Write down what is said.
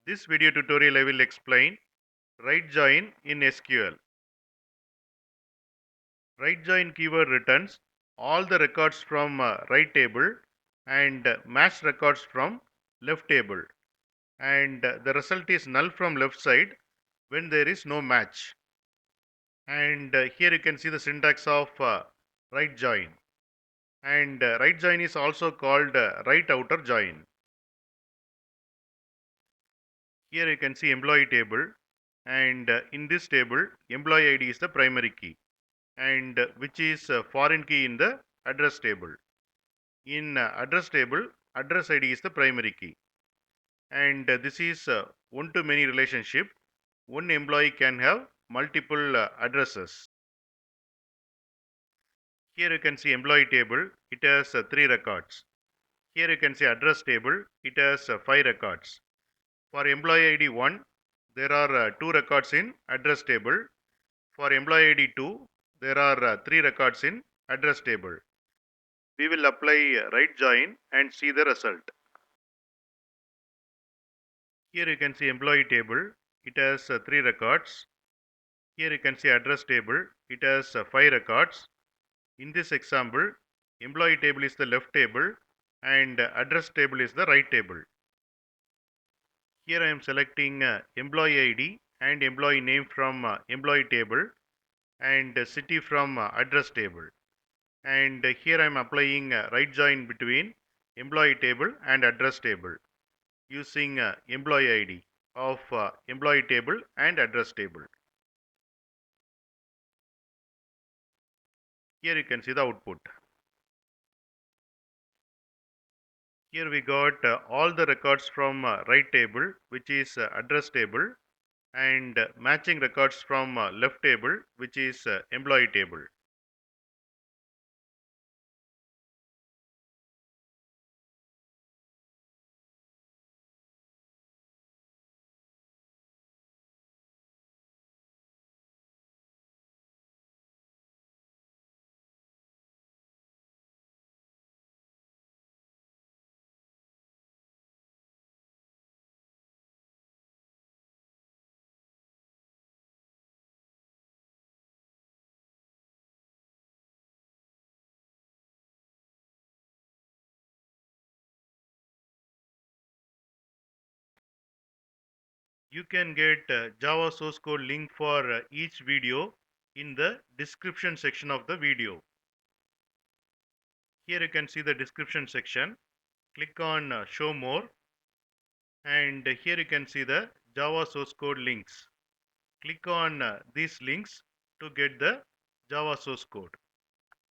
This video tutorial I will explain right join in SQL. Right join keyword returns all the records from right table and match records from left table, and the result is null from left side when there is no match. And here you can see the syntax of right join. And right join is also called right outer join. Here you can see employee table, and in this table employee ID is the primary key, and which is foreign key in the address table. In address table, address ID is the primary key, and this is one-to-many relationship. One employee can have multiple addresses. Here you can see employee table, it has 3 records. Here you can see address table, it has 5 records. For employee ID 1, there are 2 records in address table. For employee ID 2, there are 3 records in address table. We will apply right join and see the result. Here you can see employee table, it has 3 records. Here you can see address table, it has 5 records. In this example, employee table is the left table and address table is the right table. Here I am selecting employee ID and employee name from employee table and city from address table. And here I am applying right join between employee table and address table using employee ID of employee table and address table. Here you can see the output. Here we got all the records from right table, which is address table, and matching records from left table, which is employee table. You can get Java source code link for each video in the description section of the video. Here you can see the description section. Click on show more, and here you can see the Java source code links. Click on these links to get the Java source code.